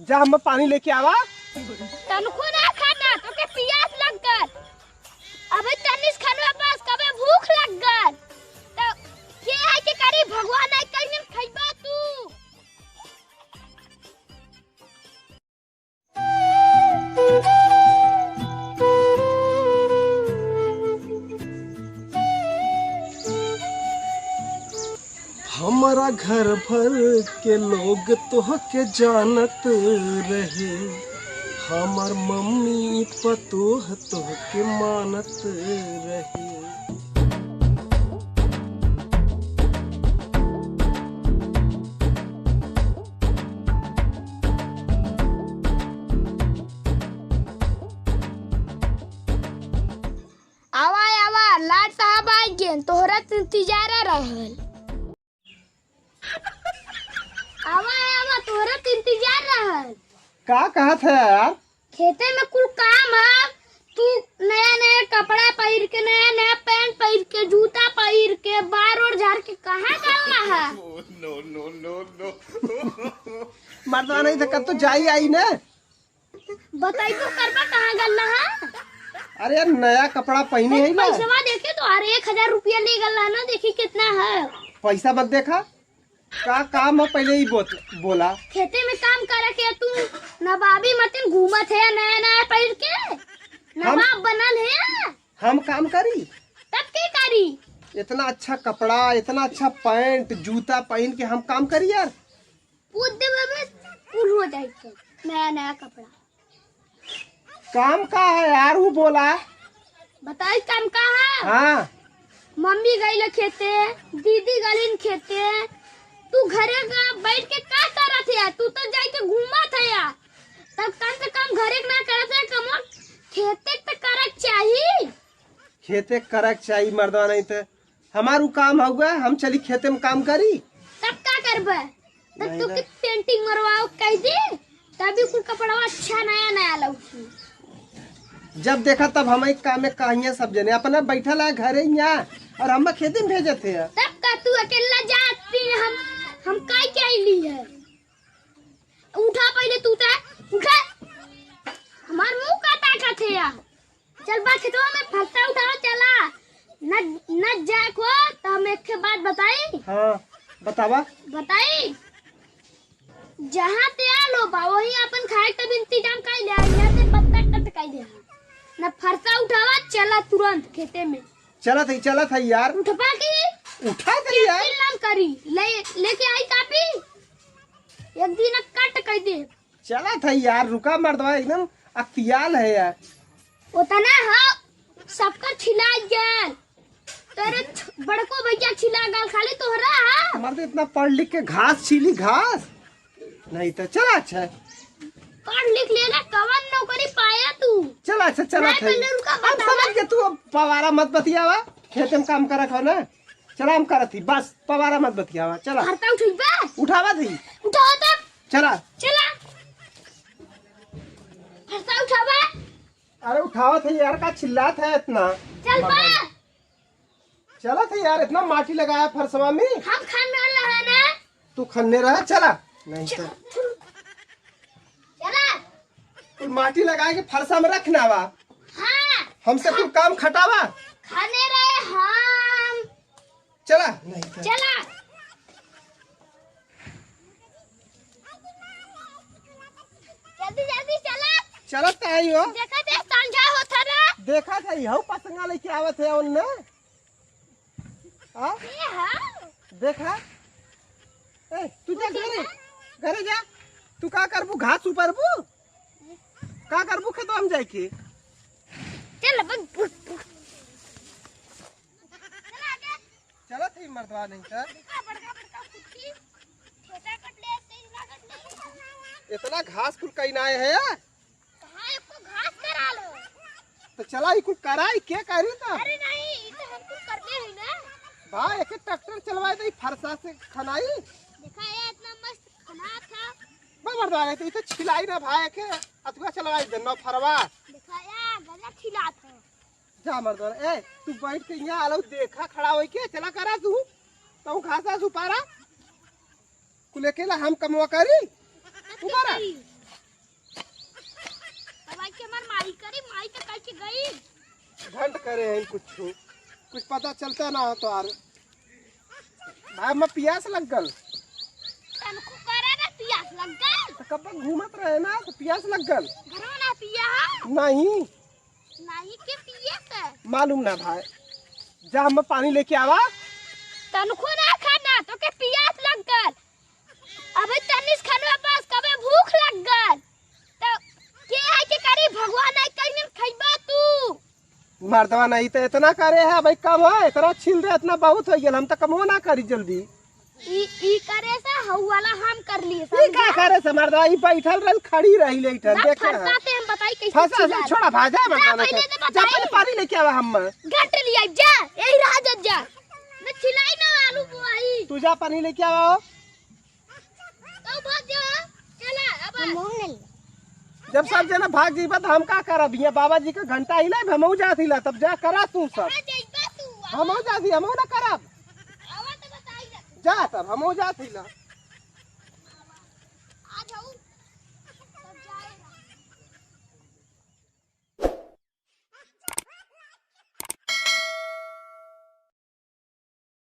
जा हम पानी लेके आवा। तनको ना खाना तो के प्यास लग गल। अबे तनिस खानवा पास कबे भूख लग गल तो के है के करी भगवान आई कहीं खइबा तू। हमारा घर भर के लोग तोहके जानत रहे, हमार मम्मी पतोह तोहके मानत रहे। आवा आवा लाड साहब आई गेन तोहरा इंतजार रहल। आवा आवा तोहरा इंतजार रहल। का कहत है यार? खेते में कुल काम है, तू नया नया कपड़ा पहन के, नया नया पैंट पहन के, जूता पहन के, बार और झाड़ के कहाँ गलना है? मर्दवा नहीं था कब तो जाई आई ने। बताई तो करबा कहाँ गलना है? अरे यार नया कपड़ा पहनी है ना। पैसा देखे तो अरे 1000 रुपया ले गलना ना, देखी कितना है। पैसा मत देखा, का काम है पहले ही बोला। खेते में काम करे के तू नवाबी मतन घूमत है नया नया पहन के, नवाब बनल है। हम काम करी तब के करी? इतना अच्छा कपड़ा, इतना अच्छा पैंट जूता पहन के हम काम करी यार? पूछ देवे में पूल हो जाए नया नया कपड़ा। काम का है यार वो बोला। बताई काम का है? हाँ मम्मी गई खेते, दीदी गई खेते, तू घरे बैठ के का करत है? तू तो जाई के घूमत है यार। तब कम से कम घरे ना करत है, कम खेते तो करक चाहिए। खेते करक चाहिए मर्दवा नहीं तो हमारू काम हुआ, हम चली खेते में काम करी। तब का करबे? तब तू की पेंटिंग मरवाओ कह दे, तभी कुल कपड़ा अच्छा नया नया लौकी। जब देखा तब हम एक काम में कहिए सब जने अपना बैठल है घरे यहाँ और हम खेती में भेजे थे। तब का तू अकेला जाती, हम काय के आईली है? उठा पहले तू तो उठा, हमार मुंह का ताकत है यार। चल बा खेतवा में फलता उठाओ चला। न जाए को तो हम एक के बात बताई। हाँ बतावा। बताई जहाँ ते आलो बा वही अपन खाए तब इंतजाम कर ले, यहाँ से पत्ता कट कर दे न फरसा उठावा चला तुरंत खेते में। चला था यार। उठपा की उठा दे यार। नाम करी लेके आई कापी, एक दिन कट कर दे। चला था यार, रुका मर्दवा एकदम अख्तियाल है यार। उतना हो सबका छिला गल, तेरे बड़को भैया छिला गल, खाली तोहरा है। मर्द इतना पढ़ लिख के घास छीली घास नहीं तो चला। अच्छा पढ़ लिख लेना, कवन नौकरी पाया तू? चला अच्छा चला था। अब समझ के तू अब पवारा मत बतियावा, खेते में काम करा खो ना। चला हम करत थी बस, पवारा मत बतियावा। चला हरता उठिबा, उठावा थी। उठाओ तब चला चला हरता उठावा। अरे उठावा था यार, का चिल्लात है इतना? चल बा चला था यार, इतना माटी लगाया फरसवा में। हम खाने वाला है ना, तू खन्ने रहा। चला नहीं तो चला तू माटी लगा के फरसा में रखना वा। हाँ हमसे तू काम खटावा। खाने रहे हम। चला नहीं तो चला जल्दी जल्दी चला। चला ताई हो। देखा दे संझा होता ना। देखा था यह पसंगा लेके आवत है उनने। हाँ ये हाँ देखा। ए तू जा घरे जा। तू का करबू? घास ऊपर बू का करबू? खेतो हम जाए के। चल बग चला थी मर्दवा नहीं तो बड़का कुत्ती छोटा कट ले तेज ना कट ले। इतना घास कुल कहीं आए है कहां इसको घास करा लो। तो चला ही कुल कराई के करी था। अरे नहीं ये तो हमको करने है ना भाई एक ट्रैक्टर चलवाए थे फरसा से खनाई। देखा ये इतना मस्त खाना था। मर्दवा नहीं तो छिलाई ना भाई के अथवा चलवाई दे न फरवा। देखा यार गला खिला था। जा मर्दवा ए तू बैठ के यहाँ आलो देखा खड़ा हो के। चला करा तू तो घासा सुपारा कुल अकेला हम कमवा करी। उबारा के गई घंट करे हैं कुछ पता चलता ना हो तो यार भाई मैं प्यास लग गल तनको करे ना पियास लग गल तो कब तक घूमत रहे ना तो प्यास लग गल घरों ना पिया नहीं नहीं के पिए से मालूम ना भाई जा हम पानी लेके आवा तनको ना खाना तो के पियास लग गल अबे तनिस खाना पास कबे भूख लग गल तो के है के करी भगवान आई कहीं खइबा तू मर्दवा नहीं तो इतना करे है भाई कम है इतना छिल रहे इतना बहुत हो गया हम तो कमो ना करी जल्दी ई करे से हउ वाला हम कर लिए ई का करे से मर्दवा ई बैठल रही खड़ी रही लेठन देखे है फंसाते हम बताई कैसे फंसा से छोड़ा भाजा मत जाने पहले के तो जा पहले पानी लेके आवा हम घट लिया जा यही रहा जा मैं छिलाई ना आलू बुआई तू जा पानी लेके आवा तो भाग जा चला अब मोह नहीं जब सब जना भाग जीबा तो हम का करब ये बाबा जी के घंटा हिला हमहू जात हिला तब जा करा तू सब जाइबा तू हमहू जाती हमहू ना करब आवा तो बताई जा तब हमहू जात हिला आ जाऊ